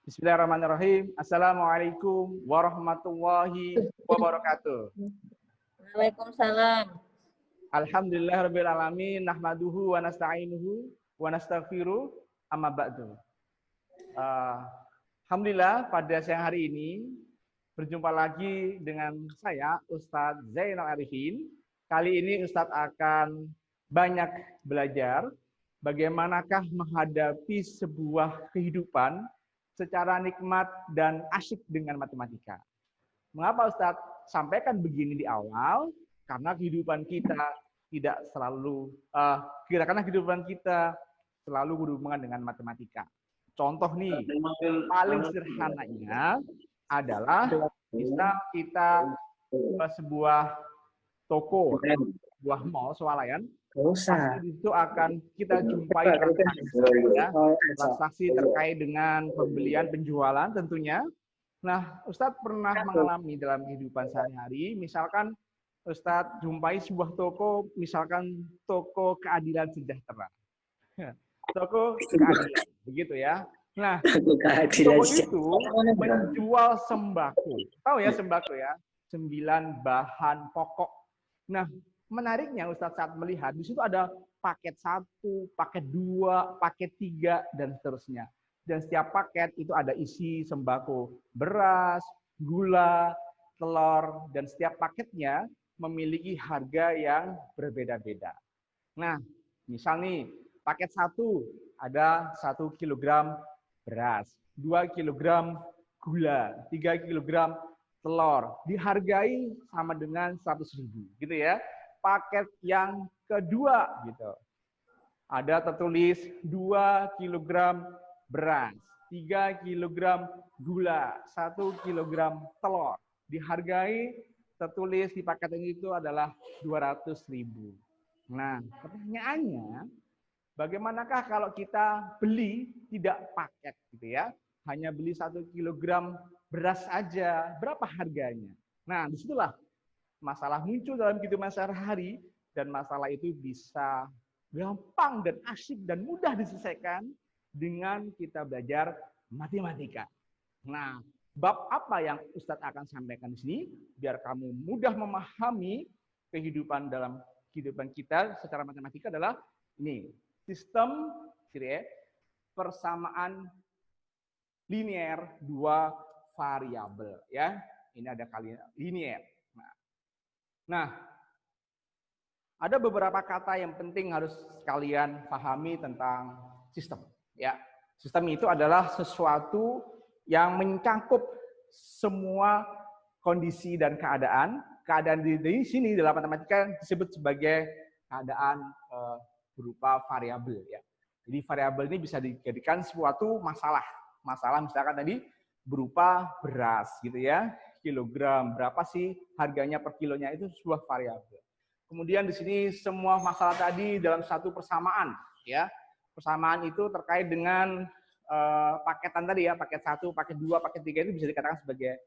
Bismillahirrahmanirrahim. Assalamualaikum warahmatullahi wabarakatuh. Waalaikumsalam. Alhamdulillahirabbil alamin, nahmaduhu wa nasta'inuhu wa nastaghfiruh, amma ba'du. Alhamdulillah pada siang hari ini berjumpa lagi dengan saya Ustadz Zainal Arifin. Kali ini Ustadz akan banyak belajar bagaimanakah menghadapi sebuah kehidupan secara nikmat dan asyik dengan matematika. Mengapa Ustadz sampaikan begini di awal? Karena kehidupan kita tidak selalu, karena kehidupan kita selalu berhubungan dengan matematika. Contoh nih, paling sederhananya adalah misal kita ke sebuah toko, sebuah mall, swalayan, pasti itu akan kita jumpai transaksi terkait dengan pembelian penjualan tentunya. Nah, Ustadz pernah mengalami dalam kehidupan sehari-hari, misalkan Ustadz jumpai sebuah toko, misalkan toko keadilan sejahtera. Toko keadilan, begitu ya. Nah, toko itu menjual sembako. Tahu ya sembako ya? 9 bahan pokok. Nah, menariknya Ustadz saat melihat, di situ ada paket 1, paket 2, paket 3, dan seterusnya. Dan setiap paket itu ada isi sembako, beras, gula, telur, dan setiap paketnya memiliki harga yang berbeda-beda. Nah, misal nih, paket 1 ada 1 kilogram beras, 2 kilogram gula, 3 kilogram telur, dihargai sama dengan 100.000, gitu ya. Paket yang kedua gitu, ada tertulis 2 kilogram beras, 3 kilogram gula, 1 kilogram telur, dihargai tertulis di paket ini itu adalah 200.000. Nah, pertanyaannya, bagaimanakah kalau kita beli tidak paket gitu ya? Hanya beli 1 kilogram beras aja, berapa harganya? Nah, disitulah masalah muncul dalam kehidupan sehari-hari, dan masalah itu bisa gampang dan asyik dan mudah diselesaikan dengan kita belajar matematika. Nah, bab apa yang Ustadz akan sampaikan di sini biar kamu mudah memahami kehidupan dalam kehidupan kita secara matematika adalah ini, sistem persamaan linear 2 variabel ya. Ini ada kali linear. Nah, ada beberapa kata yang penting harus kalian pahami tentang sistem ya. Sistem itu adalah sesuatu yang mencangkup semua kondisi dan keadaan. Keadaan di sini dalam matematika disebut sebagai keadaan berupa variabel ya. Jadi variabel ini bisa dijadikan suatu masalah. Masalah misalkan tadi berupa beras gitu ya. Kilogram, berapa sih harganya per kilonya, itu sebuah variabel. Kemudian di sini semua masalah tadi dalam satu persamaan ya. Persamaan itu terkait dengan paketan tadi ya, paket 1, paket 2, paket 3 itu bisa dikatakan sebagai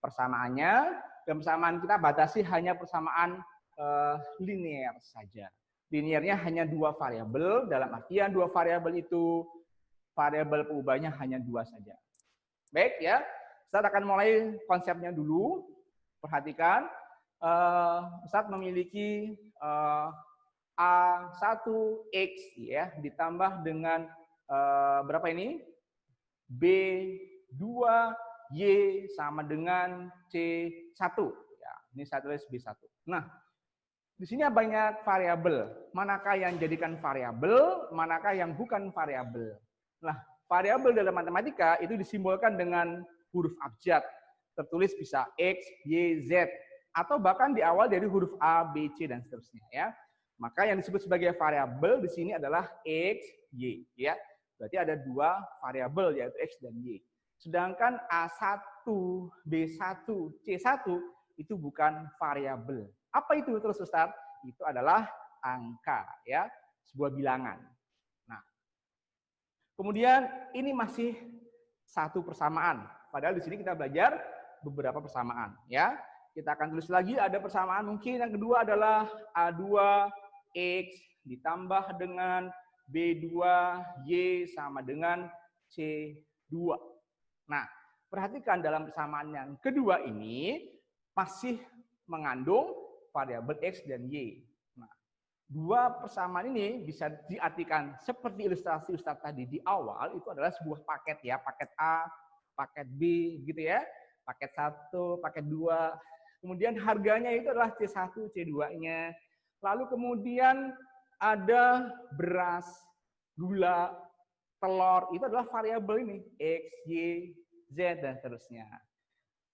persamaannya. Dan persamaan kita batasi hanya persamaan linear saja. Linearnya hanya 2 variabel, dalam artian 2 variabel itu variabel perubahannya hanya 2 saja. Baik ya, Ustadz akan mulai konsepnya dulu. Perhatikan, Ustadz memiliki A1X ya, ditambah dengan berapa ini? B2Y sama dengan C1. Ya, ini saya tulis B1. Nah, di sini banyak variabel. Manakah yang jadikan variabel, manakah yang bukan variabel. Nah, variabel dalam matematika itu disimbolkan dengan huruf abjad. Tertulis bisa X, Y, Z. Atau bahkan di awal dari huruf A, B, C, dan seterusnya. Ya. Maka yang disebut sebagai variabel di sini adalah X, Y. Ya. Berarti ada 2 variabel yaitu X dan Y. Sedangkan A1, B1, C1 itu bukan variabel. Apa itu terus Ustadz? Itu adalah angka, ya, sebuah bilangan. Nah, kemudian ini masih satu persamaan. Padahal di sini kita belajar beberapa persamaan, ya. Kita akan tulis lagi ada persamaan mungkin yang kedua adalah A2X ditambah dengan B2Y sama dengan C2. Nah, perhatikan dalam persamaan yang kedua ini masih mengandung variabel X dan Y. Nah, dua persamaan ini bisa diartikan seperti ilustrasi Ustadz tadi di awal, itu adalah sebuah paket ya, paket A, paket B gitu ya, paket 1, paket 2. Kemudian harganya itu adalah C1, C2-nya. Lalu kemudian ada beras, gula, telur, itu adalah variabel ini, X, Y, Z, dan seterusnya.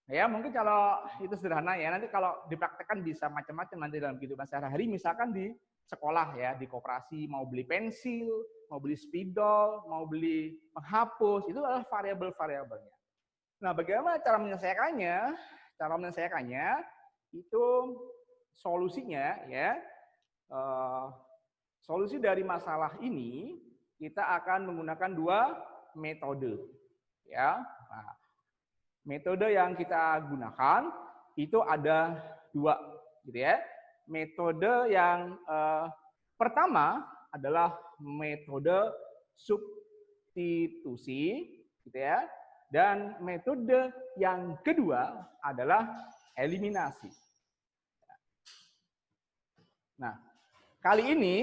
Ya, mungkin kalau itu sederhana ya, nanti kalau dipraktekkan bisa macam-macam nanti dalam kehidupan sehari-hari, misalkan di sekolah ya, di koperasi, mau beli pensil, mau beli spidol, mau beli penghapus, itu adalah variabel-variabelnya. Nah, bagaimana cara menyelesaikannya? Cara menyelesaikannya itu solusinya ya, solusi dari masalah ini kita akan menggunakan dua metode ya. Nah, metode yang kita gunakan itu ada dua gitu ya. Metode yang pertama adalah metode substitusi gitu ya. Dan metode yang kedua adalah eliminasi. Nah, kali ini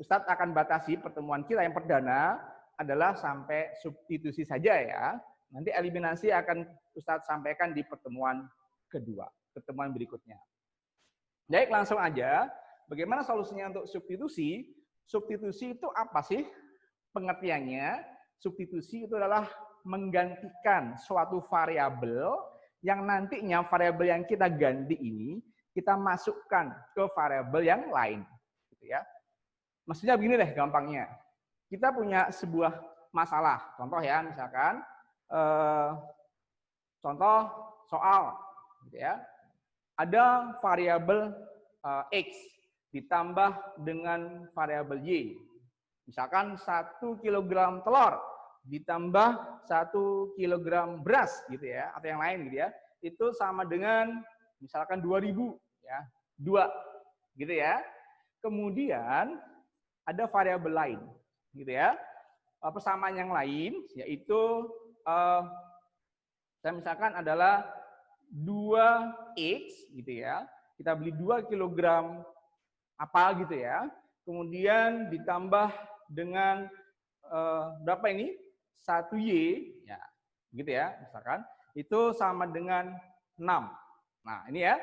Ustadz akan batasi pertemuan kita yang perdana adalah sampai substitusi saja ya. Nanti eliminasi akan Ustadz sampaikan di pertemuan kedua, pertemuan berikutnya. Baik, langsung aja. Bagaimana solusinya untuk substitusi? Substitusi itu apa sih pengertiannya? Substitusi itu adalah menggantikan suatu variabel yang nantinya variabel yang kita ganti ini kita masukkan ke variabel yang lain, gitu ya. Maksudnya begini deh gampangnya. Kita punya sebuah masalah. Contoh ya, misalkan contoh soal, gitu ya. Ada variabel X ditambah dengan variabel Y. Misalkan 1 kg telur ditambah 1 kg beras gitu ya, atau yang lain gitu ya. Itu sama dengan misalkan 2.000 ya, 2 gitu ya. Kemudian ada variabel lain gitu ya. Persamaan yang lain yaitu saya misalkan adalah 2X gitu ya. Kita beli 2 kg apa gitu ya. Kemudian ditambah dengan berapa ini? 1Y ya. Gitu ya, misalkan itu sama dengan 6. Nah, ini ya.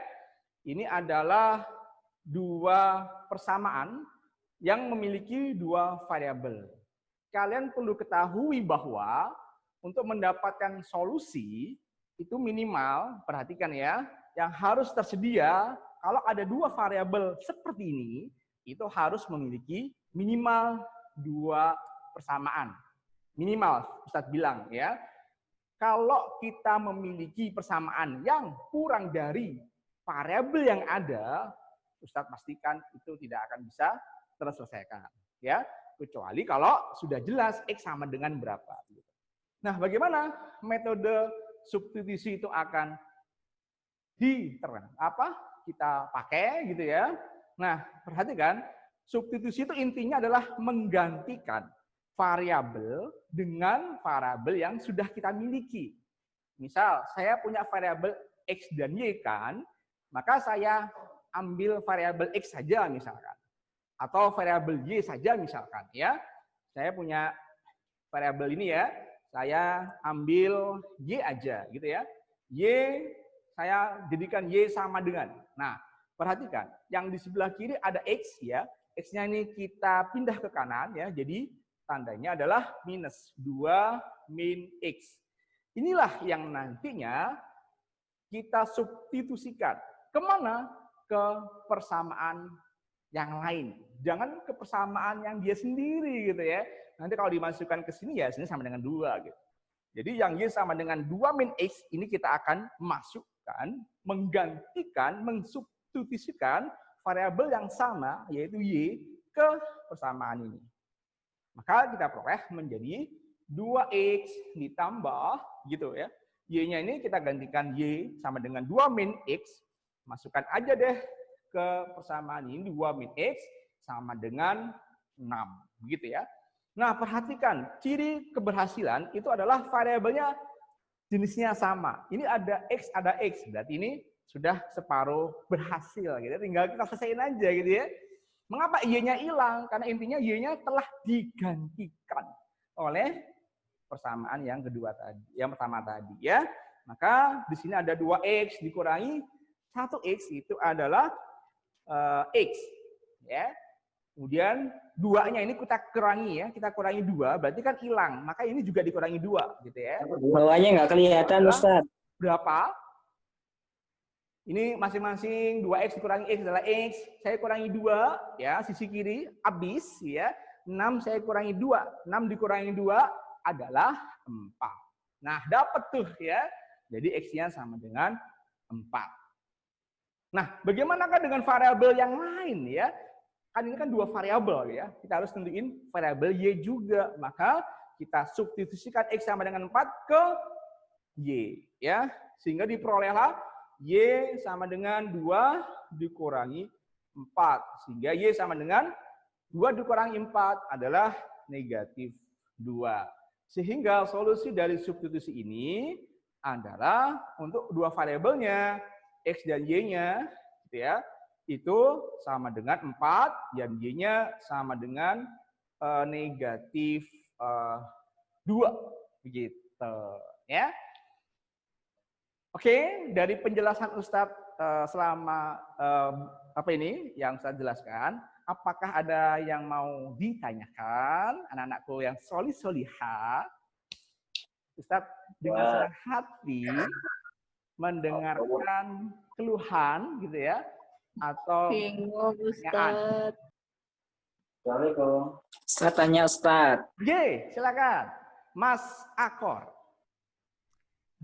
Ini adalah dua persamaan yang memiliki dua variabel. Kalian perlu ketahui bahwa untuk mendapatkan solusi itu minimal, perhatikan ya, yang harus tersedia kalau ada dua variabel seperti ini, itu harus memiliki minimal dua persamaan. Minimal, Ustadz bilang ya. Kalau kita memiliki persamaan yang kurang dari variabel yang ada, Ustadz pastikan itu tidak akan bisa terselesaikan. Ya, kecuali kalau sudah jelas X sama dengan berapa. Nah, bagaimana metode substitusi itu akan kita pakai gitu ya. Nah, perhatikan, substitusi itu intinya adalah menggantikan variabel dengan variabel yang sudah kita miliki. Misal, saya punya variabel X dan Y kan, maka saya ambil variabel X saja misalkan. Atau variabel Y saja misalkan ya. Saya punya variabel ini ya, saya ambil Y aja gitu ya. Y, saya jadikan Y sama dengan. Nah, perhatikan, yang di sebelah kiri ada X ya. X-nya ini kita pindah ke kanan ya, jadi tandanya adalah minus 2 min X. Inilah yang nantinya kita substitusikan. Kemana? Ke persamaan yang lain. Jangan ke persamaan yang dia sendiri gitu ya. Nanti kalau dimasukkan ke sini ya sini sama dengan 2 gitu. Jadi yang Y sama dengan 2 min X ini kita akan masukkan, menggantikan, mensubstitusikan variabel yang sama yaitu Y ke persamaan ini. Maka kita peroleh menjadi 2X ditambah gitu ya. Y-nya ini kita gantikan Y sama dengan 2 min X. Masukkan aja deh ke persamaan ini 2 min X sama dengan 6. Begitu ya. Nah, perhatikan ciri keberhasilan itu adalah variabelnya jenisnya sama. Ini ada X, berarti ini sudah separuh berhasil gitu. Tinggal kita selesaiin aja gitu ya. Mengapa Y-nya hilang? Karena intinya Y-nya telah digantikan oleh persamaan yang kedua tadi, yang pertama tadi ya. Maka di sini ada 2X dikurangi 1X itu adalah X ya. Kemudian 2-nya ini kita kurangi ya, kita kurangi 2, berarti kan hilang. Maka ini juga dikurangi 2 gitu ya. Bawahnya nggak kelihatan, Ustaz. Berapa? Ini masing-masing 2X dikurangi X adalah X. Saya kurangi 2 ya, sisi kiri habis ya. 6 saya kurangi 2. 6 dikurangi 2 adalah 4. Nah, dapat tuh ya. Jadi X-nya sama dengan 4. Nah, bagaimanakah dengan variabel yang lain ya? Kan ini kan 2 variabel ya. Kita harus tentuin variabel Y juga. Maka kita substitusikan X sama dengan 4 ke Y ya. Sehingga diperolehlah Y sama dengan 2 dikurangi 4. Sehingga Y sama dengan 2 dikurangi 4 adalah negatif 2. Sehingga solusi dari substitusi ini adalah untuk 2 variabelnya, X dan Y-nya, gitu ya, itu sama dengan 4, dan Y-nya sama dengan negatif 2. Begitu. Ya. Oke, dari penjelasan Ustadz selama apa ini yang saya jelaskan, apakah ada yang mau ditanyakan anak-anakku yang solih-solihah? Ustadz dengan senang hati mendengarkan keluhan gitu ya, atau Bingung, pertanyaan. Ustaz. Assalamualaikum. Ustaz tanya Ustaz. J, silakan. Mas Akor.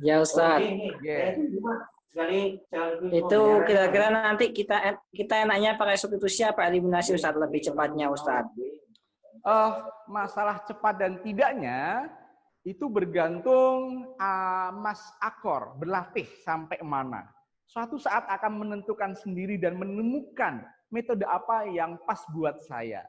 Ya Ustaz. Yeah. Itu kira-kira nanti kita enaknya pakai substitusi apa eliminasi Ustaz lebih cepatnya Ustaz? Masalah cepat dan tidaknya itu bergantung Mas Akor berlatih sampai mana. Suatu saat akan menentukan sendiri dan menemukan metode apa yang pas buat saya.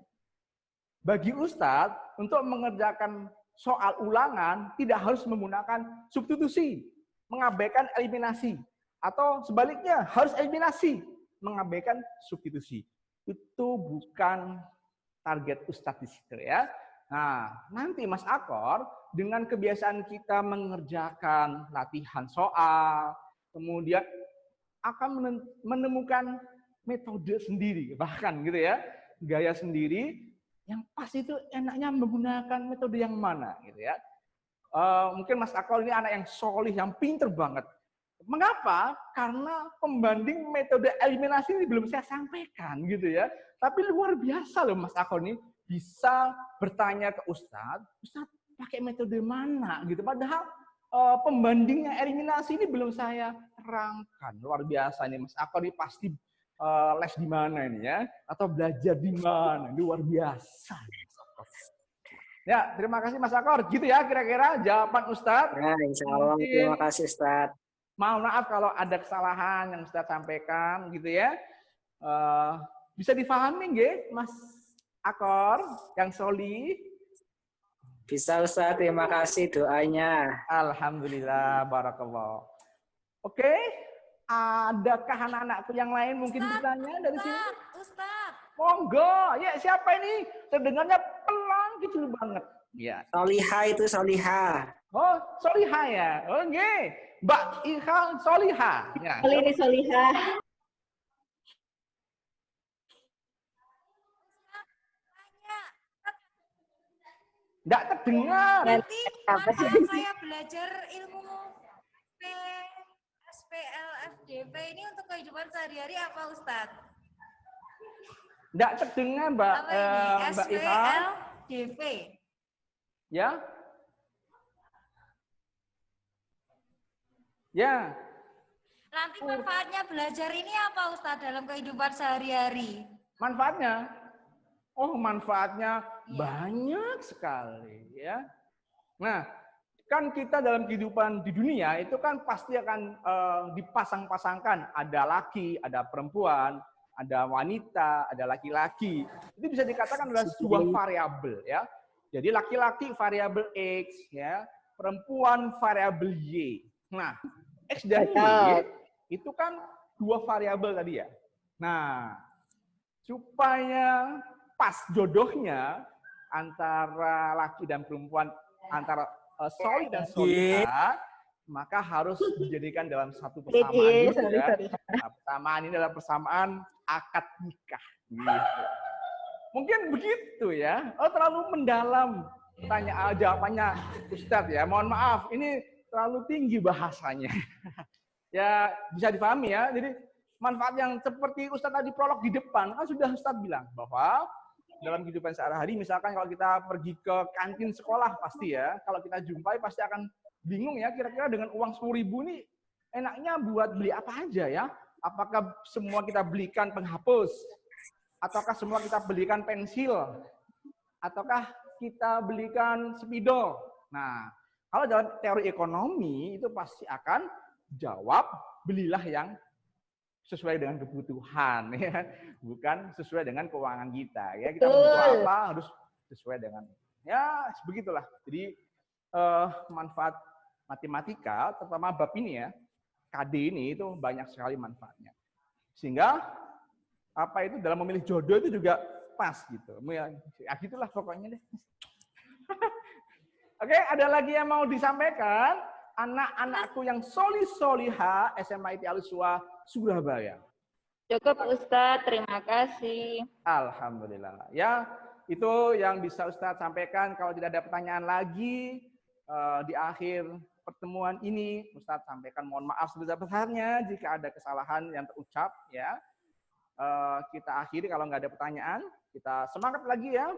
Bagi Ustadz, untuk mengerjakan soal ulangan tidak harus menggunakan substitusi, mengabaikan eliminasi. Atau sebaliknya, harus eliminasi, mengabaikan substitusi. Itu bukan target Ustadz di situ ya. Nah, nanti Mas Akor, dengan kebiasaan kita mengerjakan latihan soal, kemudian akan menemukan metode sendiri, bahkan gitu ya, gaya sendiri, yang pas itu enaknya menggunakan metode yang mana gitu ya. Mungkin Mas Akor ini anak yang solih, yang pinter banget. Mengapa? Karena pembanding metode eliminasi ini belum saya sampaikan gitu ya. Tapi luar biasa loh Mas Akor ini bisa bertanya ke Ustadz, Ustadz pakai metode mana gitu. Padahal pembandingnya eliminasi ini belum saya terangkan. Luar biasa nih Mas Akor ini pasti les di mana ini ya, atau belajar di mana, luar biasa. Ya, terima kasih Mas Akor. Gitu ya kira-kira jawaban Ustadz. Ya, insya Allah. Terima kasih Ustadz. Mohon maaf kalau ada kesalahan yang Ustadz sampaikan gitu ya. Bisa difahami nggih Mas Akor yang solih? Bisa Ustadz, terima kasih doanya. Alhamdulillah, barakallah. Oke. Adakah anak-anakku yang lain mungkin bertanya dari sini? Ustaz. Monggo. Ya, siapa ini? Terdengarnya pelan kecil banget. Ya. Solihah itu Solihah. Oh, Solihah ya. Oh, nggih. Mbak Ilham Solihah. Ya. Ini Solihah. Enggak terdengar. Nanti Apa sih? Saya belajar ilmu SPLFDP ini untuk kehidupan sehari-hari apa Ustadz? Enggak terdengar Mbak Apa ini? Mbak Ilham. SPLDP. Ya. Ya. Nanti manfaatnya belajar ini apa Ustadz dalam kehidupan sehari-hari? Manfaatnya? Oh, manfaatnya banyak sekali ya. Nah, kan kita dalam kehidupan di dunia itu kan pasti akan dipasang-pasangkan, ada laki, ada perempuan, ada wanita, ada laki-laki. Itu bisa dikatakan adalah sebuah variabel ya. Jadi laki-laki variabel X ya, perempuan variabel Y. Nah, X dan Y itu kan dua variabel tadi ya. Nah, supaya pas jodohnya antara laki dan perempuan, antara soli dan soliha, maka harus dijadikan dalam satu persamaan dulu ya. Nah, persamaan ini adalah persamaan akad nikah. Gitu. Mungkin begitu ya. Oh, terlalu mendalam jawabannya Ustadz ya. Mohon maaf, ini terlalu tinggi bahasanya. Ya, bisa dipahami ya. Jadi manfaat yang seperti Ustadz tadi prolog di depan, kan sudah Ustadz bilang bahwa dalam kehidupan sehari-hari, misalkan kalau kita pergi ke kantin sekolah pasti ya, kalau kita jumpai pasti akan bingung ya, kira-kira dengan uang 10.000 ini enaknya buat beli apa aja ya? Apakah semua kita belikan penghapus? Ataukah semua kita belikan pensil? Ataukah kita belikan spidol? Nah, kalau dalam teori ekonomi itu pasti akan jawab belilah yang sesuai dengan kebutuhan, ya, bukan sesuai dengan keuangan kita. Ya, kita butuh apa harus sesuai dengan, ya begitulah. Jadi manfaat matematika, terutama bab ini ya, KD ini itu banyak sekali manfaatnya. Sehingga apa itu dalam memilih jodoh itu juga pas gitu. Ya gitulah pokoknya deh. Oke, ada lagi yang mau disampaikan? Anak-anakku yang solih-soliha SMA ITI Al-Huswa Surabaya. Cukup Ustadz, terima kasih. Alhamdulillah. Ya, itu yang bisa Ustadz sampaikan. Kalau tidak ada pertanyaan lagi di akhir pertemuan ini, Ustadz sampaikan mohon maaf sebesar-besarnya jika ada kesalahan yang terucap. Ya, kita akhiri kalau nggak ada pertanyaan. Kita semangat lagi ya.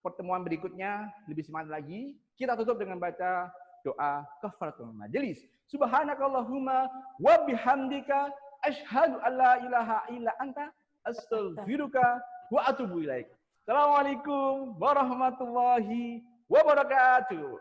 Pertemuan berikutnya lebih semangat lagi. Kita tutup dengan baca doa kafaratul majelis. Subhanakallahumma wa bihamdika asyhadu an la ilaha illa anta astaghfiruka wa atubu ilaik. Assalamualaikum warahmatullahi wabarakatuh.